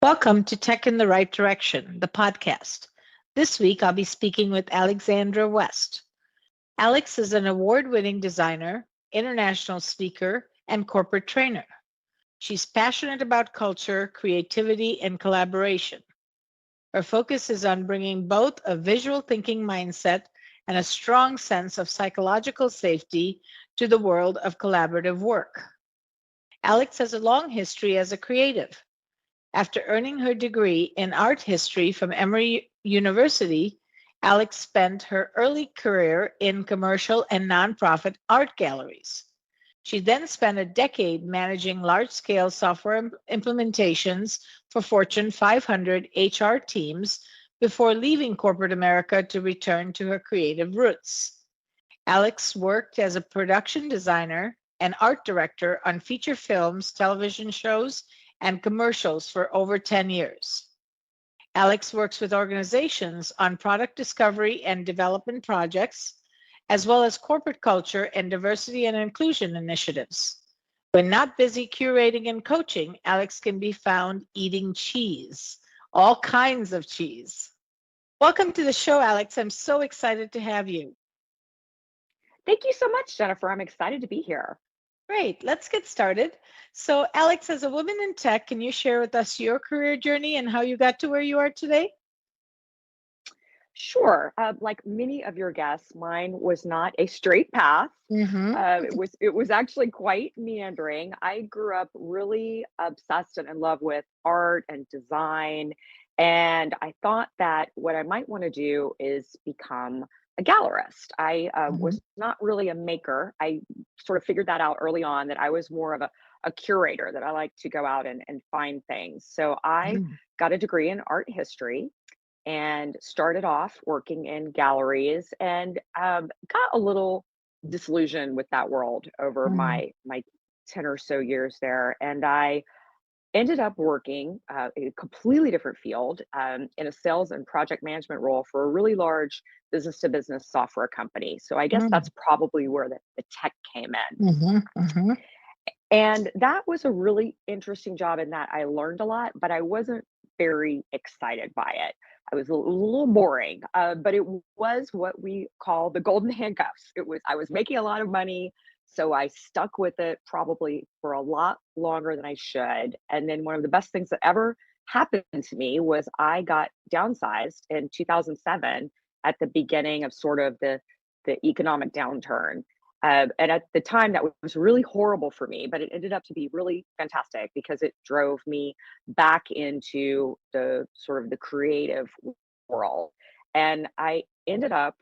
Welcome to Tech in the Right Direction, the podcast. This week, I'll be speaking with Alexandra West. Alex is an award winning designer, international speaker, and corporate trainer. She's passionate about culture, creativity, and collaboration. Her focus is on bringing both a visual thinking mindset and a strong sense of psychological safety to the world of collaborative work. Alex has a long history as a creative. After earning her degree in art history from Emory University, Alex spent her early career in commercial and nonprofit art galleries. She then spent a decade managing large-scale software implementations for Fortune 500 HR teams before leaving corporate America to return to her creative roots. Alex worked as a production designer and art director on feature films, television shows, and commercials for over 10 years. Alex works with organizations on product discovery and development projects, as well as corporate culture and diversity and inclusion initiatives. When not busy curating and coaching, Alex can be found eating cheese, all kinds of cheese. Welcome to the show, Alex. I'm so excited to have you. Thank you so much, Jennifer. I'm excited to be here. Great, let's get started. So, Alex, as a woman in tech, can you share with us your career journey and how you got to where you are today? Sure. Like many of your guests, mine was not a straight path. Mm-hmm. It was actually quite meandering. I grew up really obsessed and in love with art and design, and I thought that what I might want to do is become a gallerist. I Mm-hmm. was not really a maker. I sort of figured that out early on that I was more of a curator, that I like to go out and find things. So I got a degree in art history and started off working in galleries and got a little disillusioned with that world over Mm-hmm. my 10 or so years there. And I ended up working in a completely different field in a sales and project management role for a really large business to business software company. So I guess that's probably where the tech came in. Mm-hmm. Mm-hmm. And that was a really interesting job in that I learned a lot, but I wasn't very excited by it. I was a little boring, but it was what we call the golden handcuffs. I was making a lot of money, so I stuck with it probably for a lot longer than I should. And then one of the best things that ever happened to me was I got downsized in 2007 at the beginning of sort of the economic downturn. And at the time, that was really horrible for me, but it ended up to be really fantastic because it drove me back into the sort of the creative world. And I ended up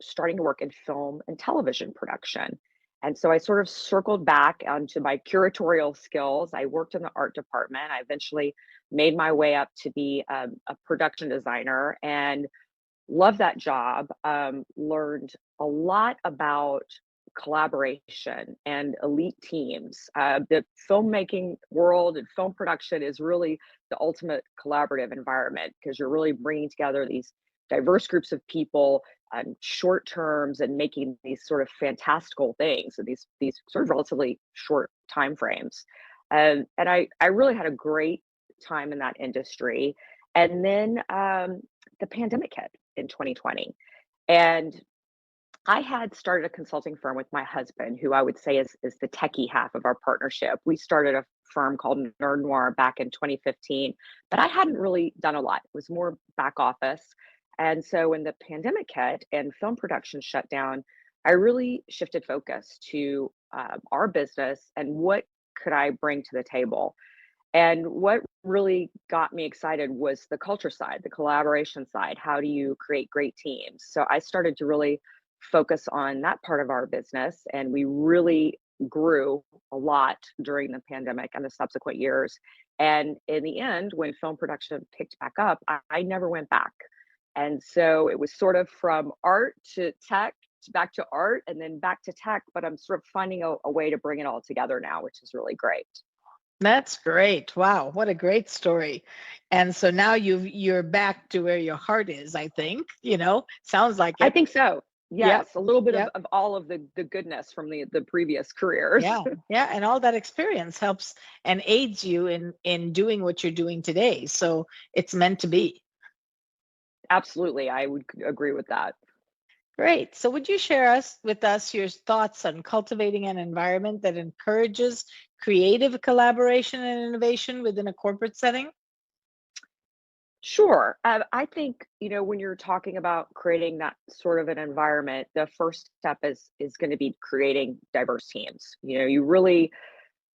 starting to work in film and television production. And so I sort of circled back onto my curatorial skills. I worked in the art department. I eventually made my way up to be a production designer and loved that job. Learned a lot about collaboration and elite teams. The filmmaking world and film production is really the ultimate collaborative environment because you're really bringing together these diverse groups of people on short terms and making these sort of fantastical things and these sort of relatively short time frames. And I really had a great time in that industry. And then the pandemic hit in 2020. And I had started a consulting firm with my husband, who I would say is the techie half of our partnership. We started a firm called Noir back in 2015, but I hadn't really done a lot. It was more back office. And so when the pandemic hit and film production shut down, I really shifted focus to our business and what could I bring to the table. And what really got me excited was the culture side, the collaboration side. How do you create great teams? So I started to really focus on that part of our business, and we really grew a lot during the pandemic and the subsequent years. And in the end, when film production picked back up, I never went back. And so it was sort of from art to tech, to back to art, and then back to tech. But I'm sort of finding a way to bring it all together now, which is really great. That's great. Wow, what a great story. And so now you're back to where your heart is, I think, sounds like I it. think so. Yep. Yes, a little bit Yep. of all of the goodness from the previous careers. Yeah. Yeah. And all that experience helps and aids you in doing what you're doing today. So it's meant to be. Absolutely, I would agree with that. Great. So would you share with us your thoughts on cultivating an environment that encourages creative collaboration and innovation within a corporate setting? Sure. I think, when you're talking about creating that sort of an environment, the first step is going to be creating diverse teams. You really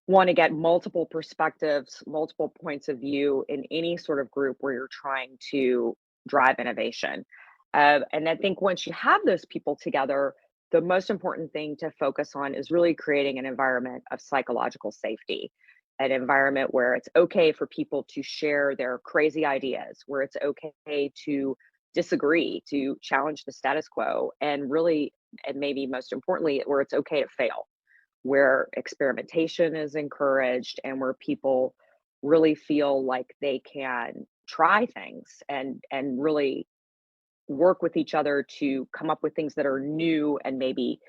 want to get multiple perspectives, multiple points of view in any sort of group where you're trying to drive innovation. And I think once you have those people together, the most important thing to focus on is really creating an environment of psychological safety, an environment where it's okay for people to share their crazy ideas, where it's okay to disagree, to challenge the status quo, and really, and maybe most importantly, where it's okay to fail, where experimentation is encouraged and where people really feel like they can try things and really work with each other to come up with things that are new and maybe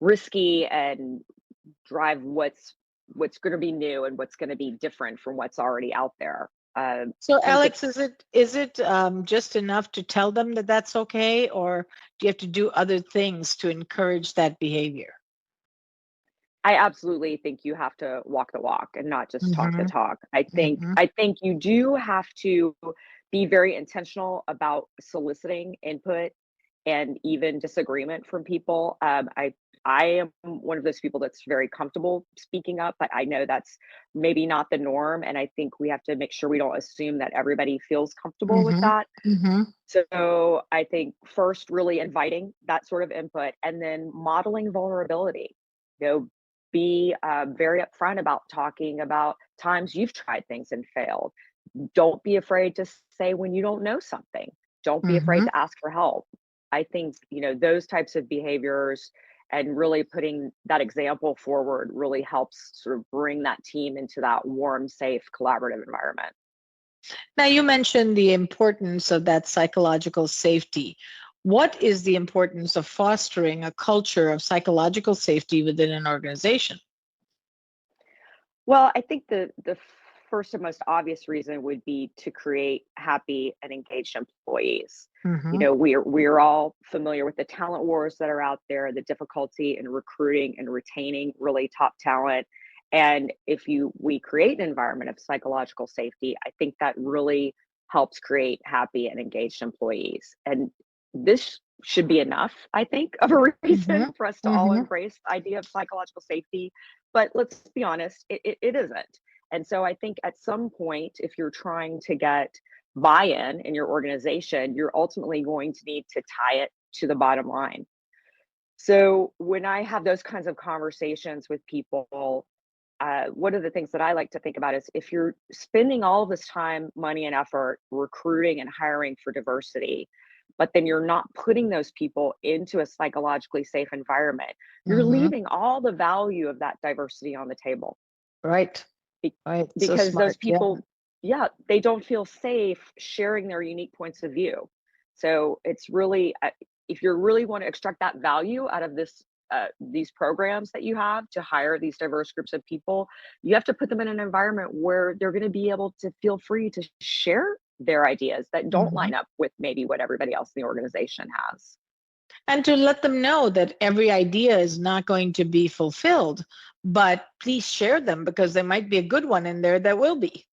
risky and drive what's going to be new and what's going to be different from what's already out there. So, I think Alex, is it just enough to tell them that that's okay, or do you have to do other things to encourage that behavior? I absolutely think you have to walk the walk and not just talk the Mm-hmm. talk. I think Mm-hmm. I think you do have to be very intentional about soliciting input and even disagreement from people. I am one of those people that's very comfortable speaking up, but I know that's maybe not the norm, and I think we have to make sure we don't assume that everybody feels comfortable with Mm-hmm. that. Mm-hmm. So I think first, really inviting that sort of input, and then modeling vulnerability. You know, be very upfront about talking about times you've tried things and failed. Don't be afraid to say when you don't know something. Don't be afraid Mm-hmm. to ask for help. I think, those types of behaviors and really putting that example forward really helps sort of bring that team into that warm, safe, collaborative environment. Now, you mentioned the importance of that psychological safety. What is the importance of fostering a culture of psychological safety within an organization? Well, I think the first and most obvious reason would be to create happy and engaged employees. Mm-hmm. We're all familiar with the talent wars that are out there, the difficulty in recruiting and retaining really top talent. And if we create an environment of psychological safety, I think that really helps create happy and engaged employees. And this should be enough, I think, of a Mm-hmm. reason for us to all Mm-hmm. embrace the idea of psychological safety, but let's be honest, it isn't. And so I think at some point, if you're trying to get buy-in in your organization, you're ultimately going to need to tie it to the bottom line. So when I have those kinds of conversations with people, one of the things that I like to think about is if you're spending all of this time, money, and effort recruiting and hiring for diversity, but then you're not putting those people into a psychologically safe environment, you're Mm-hmm. leaving all the value of that diversity on the table. Right. Be- Right. So because those smart. Yeah. people, yeah, they don't feel safe sharing their unique points of view. So it's really, if you really want to extract that value out of these programs that you have to hire these diverse groups of people, you have to put them in an environment where they're going to be able to feel free to share their ideas that don't Mm-hmm. line up with maybe what everybody else in the organization has. And to let them know that every idea is not going to be fulfilled, but please share them because there might be a good one in there that will be.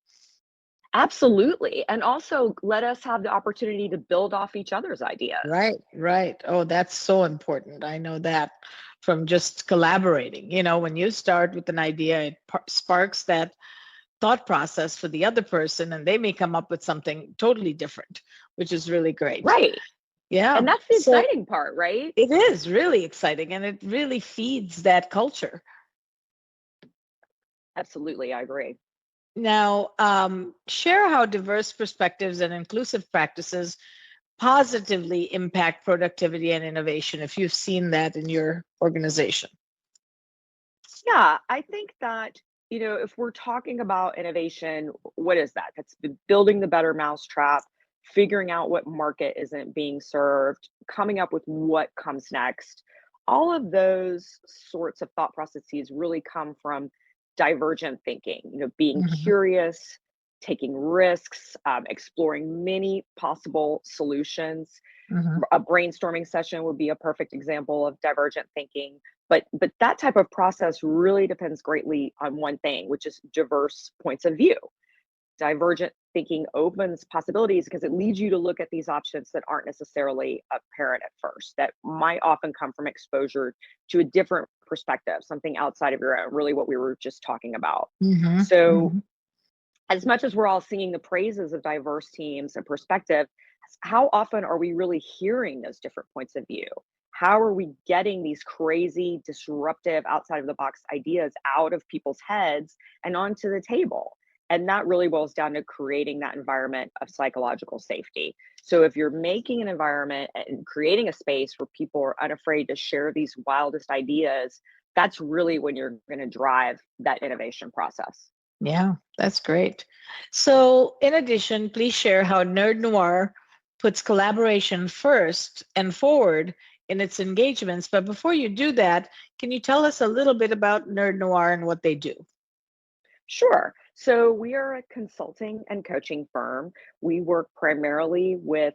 Absolutely. And also let us have the opportunity to build off each other's ideas. Right, right. Oh, that's so important. I know that from just collaborating. When you start with an idea, it sparks that thought process for the other person, and they may come up with something totally different, which is really great. Right. Yeah. And that's the So exciting part, right? it is really exciting, and it really feeds that culture. Absolutely, I agree. Now, share how diverse perspectives and inclusive practices positively impact productivity and innovation if you've seen that in your organization. Yeah, I think that, if we're talking about innovation, what is that? That's building the better mousetrap, figuring out what market isn't being served, coming up with what comes next. All of those sorts of thought processes really come from divergent thinking, being Hmm. curious, taking risks, exploring many possible solutions. Hmm. A brainstorming session would be a perfect example of divergent thinking. But that type of process really depends greatly on one thing, which is diverse points of view. Divergent thinking opens possibilities because it leads you to look at these options that aren't necessarily apparent at first, that might often come from exposure to a different perspective, something outside of your own, really what we were just talking about. Hmm. So, Hmm. as much as we're all singing the praises of diverse teams and perspective, how often are we really hearing those different points of view? How are we getting these crazy, disruptive, outside of the box ideas out of people's heads and onto the table? And that really boils down to creating that environment of psychological safety. So, if you're making an environment and creating a space where people are unafraid to share these wildest ideas, that's really when you're going to drive that innovation process. Yeah, that's great. So, in addition, please share how Nerd Noir puts collaboration first and forward in its engagements. But before you do that, can you tell us a little bit about Nerd Noir and what they do? Sure. So we are a consulting and coaching firm. We work primarily with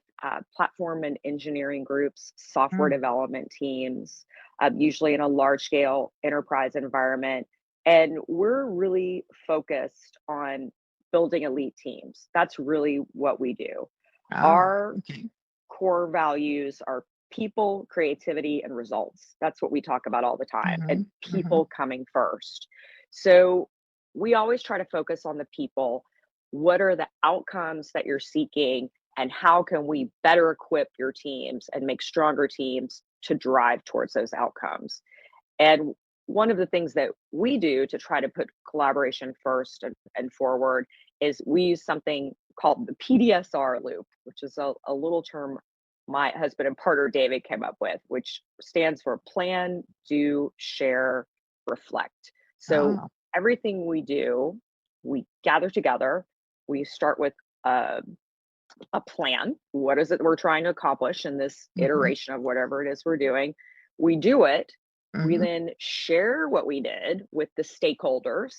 platform and engineering groups, software Mm. development teams, usually in a large scale enterprise environment. And we're really focused on building elite teams. That's really what we do. Ah, Our okay. core values are people, creativity, and results. That's what we talk about all the time, Hmm. and Hmm. people coming first. So we always try to focus on the people. What are the outcomes that you're seeking, and how can we better equip your teams and make stronger teams to drive towards those outcomes? And one of the things that we do to try to put collaboration first and forward is we use something called the PDSR loop, which is a little term my husband and partner David came up with, which stands for plan, do, share, reflect. So Ah. everything we do, we gather together, we start with a, a plan. What is it we're trying to accomplish in this Hmm. iteration of whatever it is we're doing? We do it. We Hmm. then share what we did with the stakeholders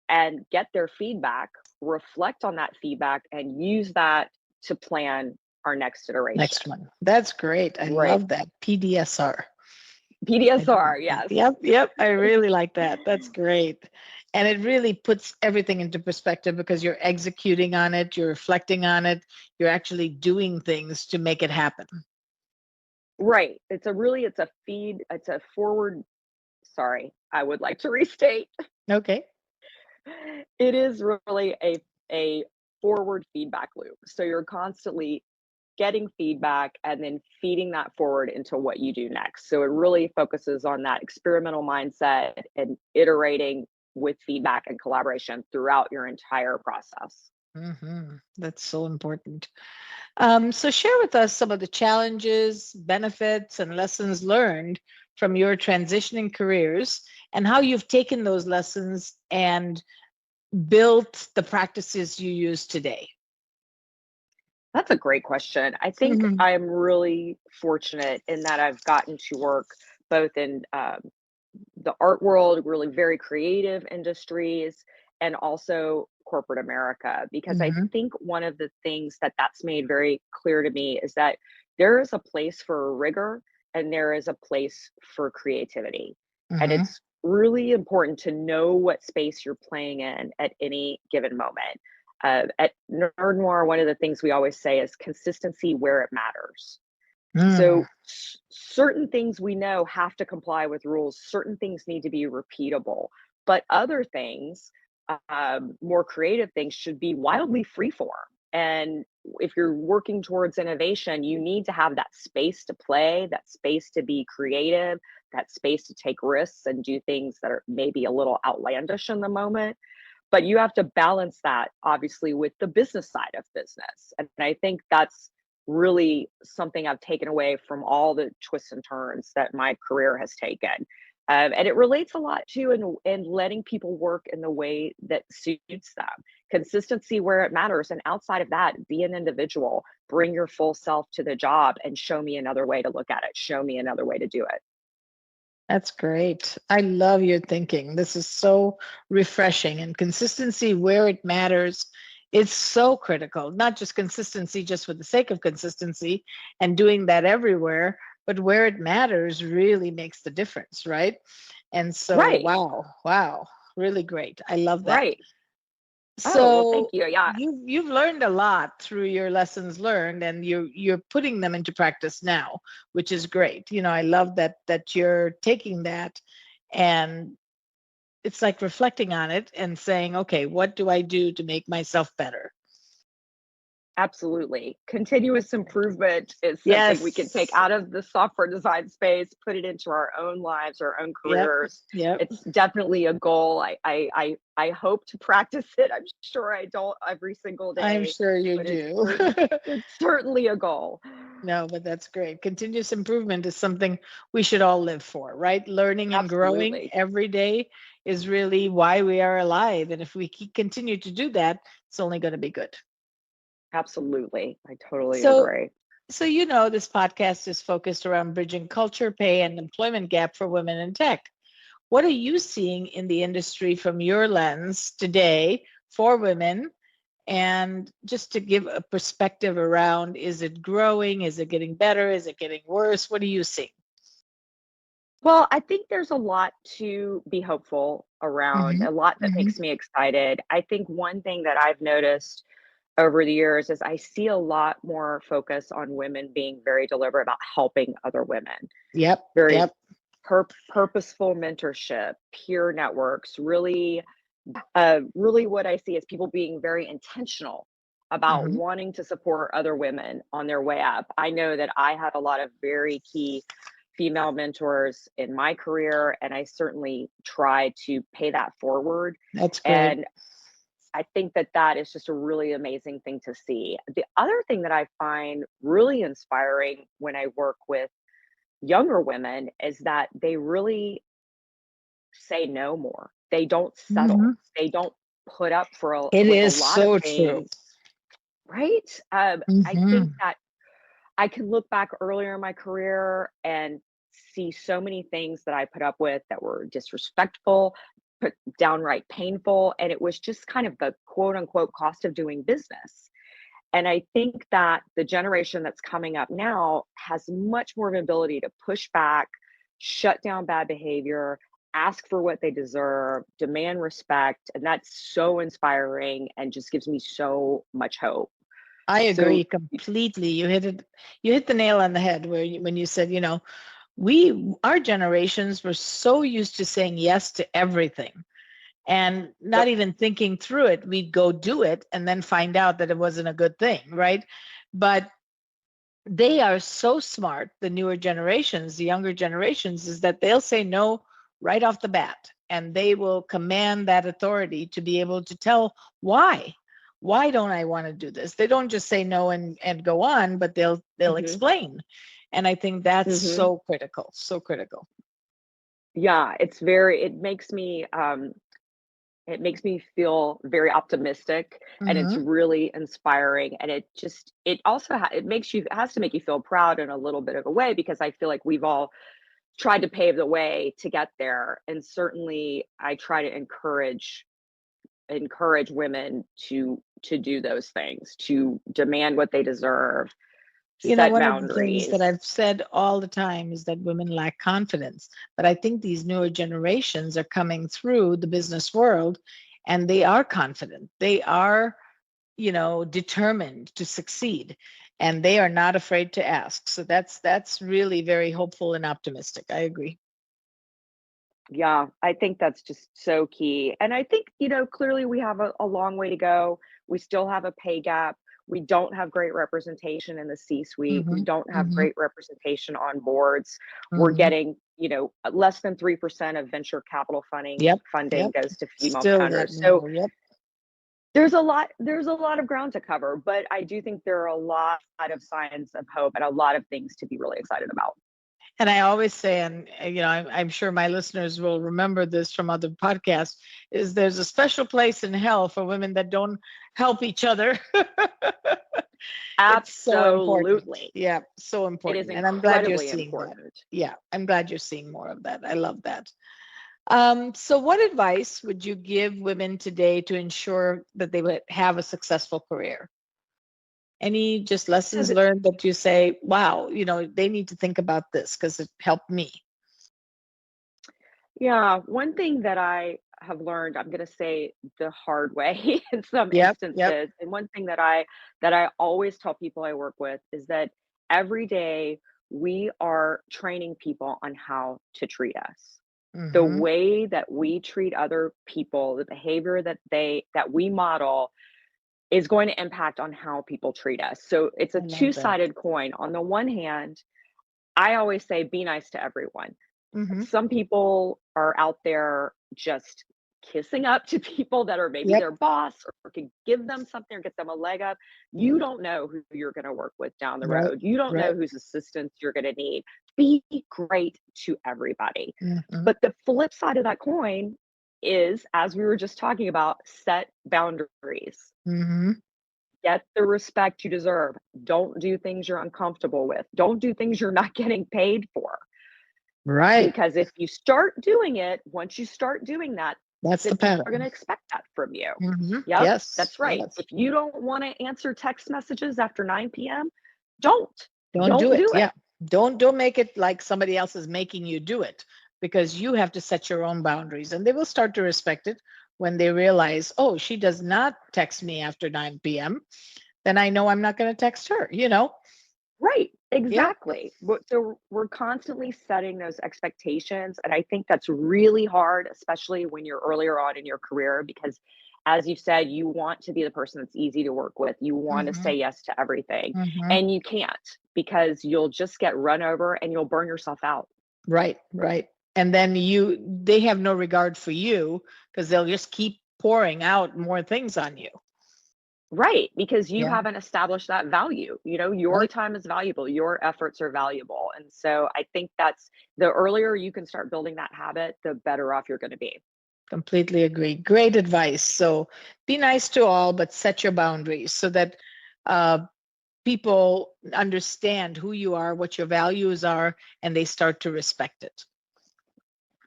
and get their feedback, reflect on that feedback, and use that to plan our next iteration. Next one. That's great. I Right. love that. PDSR. I do PDSR, like that. yes. Yep, yep. I really like that. That's great. And it really puts everything into perspective because you're executing on it, you're reflecting on it, you're actually doing things to make it happen. Right. It's a feed, it's a forward. Sorry, I would like to restate. Okay. It is really a forward feedback loop. So you're constantly getting feedback and then feeding that forward into what you do next. So it really focuses on that experimental mindset and iterating with feedback and collaboration throughout your entire process. That's so important. So share with us some of the challenges, benefits, and lessons learned from your transitioning careers and how you've taken those lessons and built the practices you use today. That's a great question. I think Hmm. I'm really fortunate in that I've gotten to work both in the art world, really very creative industries, and also corporate America. Because I Hmm. think one of the things that's made very clear to me is that there is a place for rigor and there is a place for creativity. And Hmm. it's really important to know what space you're playing in at any given moment. At Nerd Noir, one of the things we always say is consistency where it matters. Mm. So certain things we know have to comply with rules. Certain things need to be repeatable, but other things, more creative things, should be wildly freeform. And if you're working towards innovation, you need to have that space to play, that space to be creative, that space to take risks and do things that are maybe a little outlandish in the moment. But you have to balance that obviously with the business side of business. And I think that's really something I've taken away from all the twists and turns that my career has taken. And it relates a lot to in letting people work in the way that suits them. consistency where it matters. And outside of that, be an individual, bring your full self to the job, and show me another way to look at it. Show me another way to do it. That's great. I love your thinking. This is so refreshing, and consistency where it matters. It's so critical, not just consistency just for the sake of consistency and doing that everywhere, but where it matters really makes the difference, right? And so, Right. wow, really great. I love that. Right. Oh, well, thank So you. Yeah, you've learned a lot through your lessons learned, and you're putting them into practice now, which is great. I love that you're taking that, and it's like reflecting on it and saying, okay, what do I do to make myself better? absolutely. Continuous improvement is something we can take Yes. out of the software design space, put it into our own lives, our own Yep. careers. Yep. It's definitely a goal. I hope to practice it. I'm sure I don't every single I'm day, sure you but do. it's certainly a goal. No, but that's great. Continuous improvement is something we should all live for, right? Learning and growing Absolutely. every day is really why we are alive. And if we continue to do that, it's only going to be good. Absolutely. I totally So, agree. this podcast is focused around bridging culture, pay, and employment gap for women in tech. What are you seeing in the industry from your lens today for women? And just to give a perspective around, is it growing? Is it getting better? Is it getting worse? What do you see? Well, I think there's a lot to be hopeful around, Hmm. a lot that Hmm. makes me excited. I think one thing that I've noticed over the years is I see a lot more focus on women being very deliberate about helping other women, Yep. very Yep. purposeful mentorship, peer networks, really what I see is people being very intentional about Hmm. wanting to support other women on their way up. I know that I had a lot of very key female mentors in my career, and I certainly try to pay that forward. That's great. And I think that that is just a really amazing thing to see. The other thing that I find really inspiring when I work with younger women is that they really say no more. They don't settle. Hmm. They don't put up for It with a is lot of so true. things, right? I think Hmm. that I can look back earlier in my career and see so many things that I put up with that were disrespectful, but downright painful, and it was just kind of the quote unquote cost of doing business. And I think that the generation that's coming up now has much more of an ability to push back, shut down bad behavior, ask for what they deserve, demand respect. And that's so inspiring and just gives me so much hope. I agree So, completely. You hit the nail on the head when you said, our generations were so used to saying yes to everything and not yep. even thinking through it. We'd go do it and then find out that it wasn't a good thing, right? But they are so smart, the newer generations, the younger generations, is that they'll say no right off the bat, and they will command that authority to be able to tell why. Why don't I want to do this? They don't just say no and go on, but they'll Hmm. explain. And I think that's Hmm. so critical, so critical. Yeah, it makes me feel very optimistic, and it's Hmm. really inspiring, and it also it has to make you feel proud in a little bit of a way, because I feel like we've all tried to pave the way to get there, and certainly I try to encourage women to do those things, to demand what they deserve, set One of the things that boundaries. I've said all the time is that women lack confidence. But I think these newer generations are coming through the business world and they are confident. They are, determined to succeed and they are not afraid to ask. So that's really very hopeful and optimistic. I agree. Yeah, I think that's just so key. And I think, clearly we have a long way to go. We still have a pay gap. We don't have great representation in the C suite. We Hmm. don't have Hmm. great representation on boards. We're Hmm. getting, less than 3% of venture capital Yep. funding Yep. goes to female Still that founders. So number. Yep. there's a lot of ground to cover, but I do think there are a lot of signs of hope and a lot of things to be really excited about. And I always say, and I'm sure my listeners will remember this from other podcasts, is there's a special place in hell for women that don't help each other. It's so important. Absolutely. Yeah, so It is important. And I'm glad you're incredibly seeing that. important. Yeah, I'm glad you're seeing more of that. I love that. So what advice would you give women today to ensure that they would have a successful career? Any just So lessons learned that you say, wow, they need to think about this because it helped me? yeah, one thing that I have learned, I'm going to say the hard way in some Yep, yep. instances, and one thing that I always tell people I work with is that every day we are training people on how to treat us. The Mm-hmm. way that we treat other people, the behavior that we model is going to impact on how people treat us. So it's I a love that. two-sided coin. On the one hand, I always say be nice to everyone. Mm-hmm. Some people are out there just kissing up to people that are maybe Yep, their boss or can give them something or get them a leg up. You don't know who you're going to work with down the right, road. You don't know right. whose assistance you're going to need. Be great to everybody. Mm-hmm. But the flip side of that coin is, as we were just talking about, set boundaries. Mm-hmm. Get the respect you deserve. Don't do things you're uncomfortable with. Don't do things you're not getting paid for. Right. Because if you start doing it, once you start doing that, That's the people are pattern. going to expect that from you. Mm-hmm. Yep, Yes, that's right. yes. If you don't want to answer text messages after 9 p.m., don't. Don't do Don't it. do it. Yeah. Don't make it like somebody else is making you do it, because you have to set your own boundaries, and they will start to respect it when they realize, oh, she does not text me after 9 p.m. Then I know I'm not going to text her. Right, Yeah. exactly. So we're constantly setting those expectations. And I think that's really hard, especially when you're earlier on in your career, because as you said, you want to be the person that's easy to work with. You want to Mm-hmm. say yes to everything. Mm-hmm. And you can't, because you'll just get run over and you'll burn yourself out. Right, right. And then they have no regard for you because they'll just keep pouring out more things on you. Right, because you Yeah. haven't established that value. Your Right. time is valuable, your efforts are valuable. And so I think that's the earlier you can start building that habit, the better off you're going to be. Completely agree. Great advice. So be nice to all, but set your boundaries so that uh, people understand who you are, what your values are, and they start to respect it.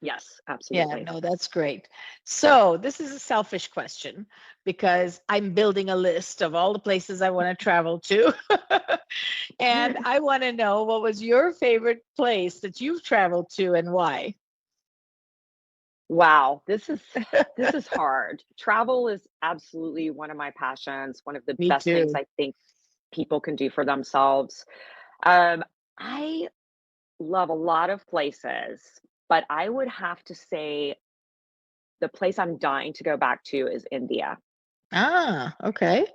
Yes, Yeah, absolutely. no, that's great. So this is a selfish question because I'm building a list of all the places I want to travel to. And I want to know, what was your favorite place that you've traveled to and why? Wow, this is hard. Travel is absolutely one of my passions, one of the Me best things too. I think people can do for themselves. Um, I love a lot of places, but I would have to say the place I'm dying to go back to is India. Ah, okay.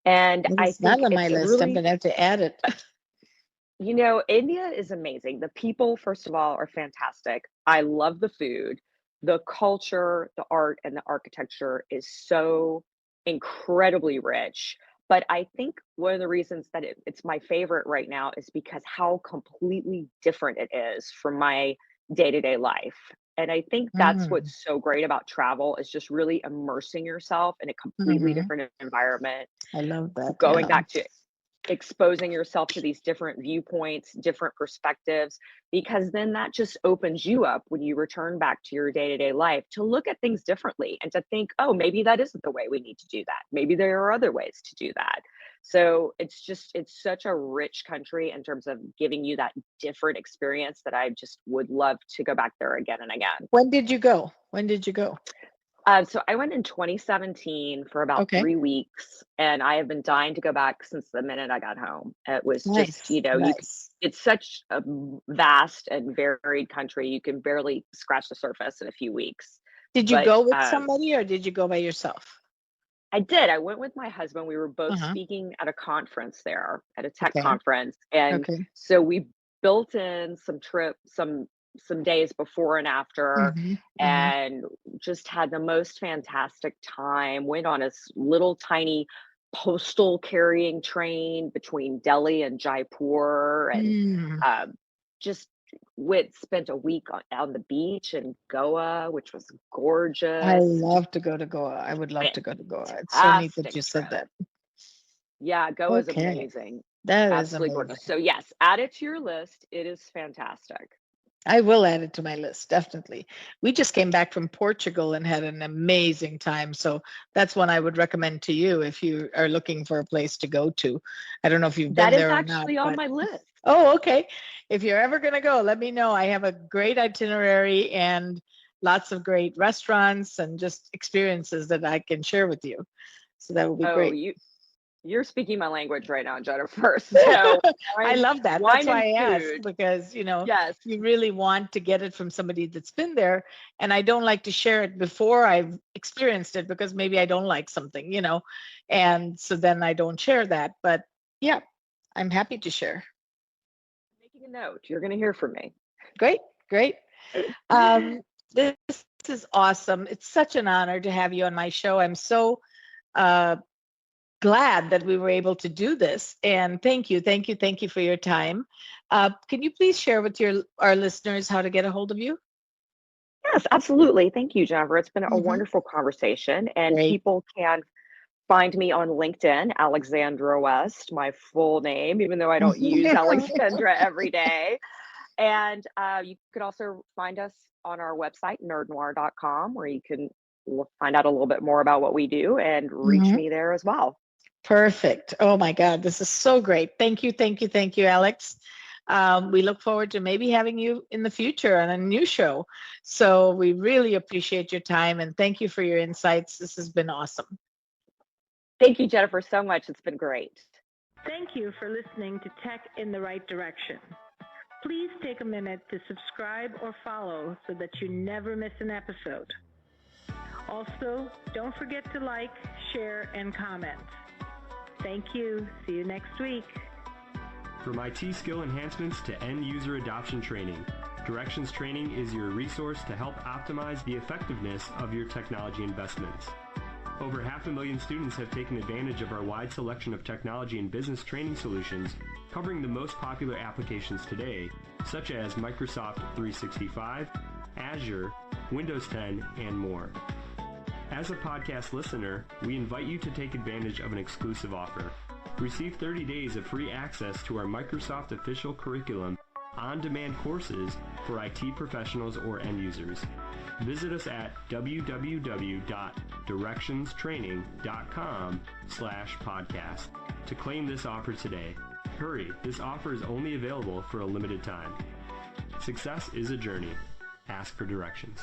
And I It's not think on my it's a list. I'm really, going to have to add it. India is amazing. The people, first of all, are fantastic. I love the food. The culture, the art, and the architecture is so incredibly rich. But I think one of the reasons that it's my favorite right now is because how completely different it is from my day-to-day life. And I think that's Mm, what's so great about travel is just really immersing yourself in a completely hmm. different environment, I love that. going Yeah. back to exposing yourself to these different viewpoints, different perspectives, because then that just opens you up when you return back to your day to day life to look at things differently and to think, oh, maybe that isn't the way we need to do that. Maybe there are other ways to do that. So it's such a rich country in terms of giving you that different experience that I just would love to go back there again and again. When did you go? When did you go? So I went in 2017 for about Okay. 3 weeks, and I have been dying to go back since the minute I got home. It was just, Nice. Nice. it's such a vast and varied country. You can barely scratch the surface in a few weeks. Did you But go with somebody or did you go by yourself? I did. I went with my husband. We were both Uh-huh. speaking at a conference there, at a tech Okay. conference, and Okay. so we built in some days before and after, Mm-hmm. Mm-hmm. and just had the most fantastic time. Went on a little tiny postal carrying train between Delhi and Jaipur, and Mm. um, just spent a week on the beach in Goa, which was I gorgeous. Just love to go to Goa. I would love to go to Goa. It's so neat that fantastic you said trip. that. Yeah, Goa is Okay. amazing. That is Absolutely amazing. gorgeous. So yes, add it to your list. It is fantastic. I will add it to my list, definitely. We just came back from Portugal and had an amazing time. So that's one I would recommend to you if you are looking for a place to go to. I don't know if you've That been is there or not, actually on but my list. oh, okay. If you're ever going to go, let me know. I have a great itinerary and lots of great restaurants and just experiences that I can share with you. So that would be Oh, great. you're speaking my language right now, Jennifer. So I wine, love that. That's wine and why I asked food. because, Yes, you really want to get it from somebody that's been there. And I don't like to share it before I've experienced it because maybe I don't like something. And so then I don't share that. But yeah, I'm happy to share. making a note. You're going to hear from me. Great, great. Um, this is awesome. It's such an honor to have you on my show. I'm so uh, glad that we were able to do this. And thank you, thank you, thank you for your time. Can you please share with our listeners how to get a hold of you? Yes, absolutely. Thank you, Jennifer. It's been a Hmm. wonderful conversation, and Great. people can find me on LinkedIn, Alexandra West, my full name, even though I don't use Alexandra every day. And you could also find us on our website, nerdnoir.com, where you can find out a little bit more about what we do and reach Mhm. me there as well. Perfect. Oh my God, this is so great. Thank you, thank you, thank you, Alex. We look forward to maybe having you in the future on a new show. So we really appreciate your time and thank you for your insights. This has been awesome. Thank you, Jennifer, so much. It's been great. Thank you for listening to Tech in the Right Direction. Please take a minute to subscribe or follow so that you never miss an episode. Also, don't forget to like, share, and comment. Thank you. See you next week. From IT skill enhancements to end user adoption training, Directions Training is your resource to help optimize the effectiveness of your technology investments. Over 500,000 students have taken advantage of our wide selection of technology and business training solutions covering the most popular applications today, such as Microsoft 365, Azure, Windows 10, and more. As a podcast listener, we invite you to take advantage of an exclusive offer. Receive 30 days of free access to our Microsoft official curriculum, on-demand courses for IT professionals or end users. Visit us at www.directionstraining.com/podcast to claim this offer today. Hurry, this offer is only available for a limited time. Success is a journey. Ask for directions.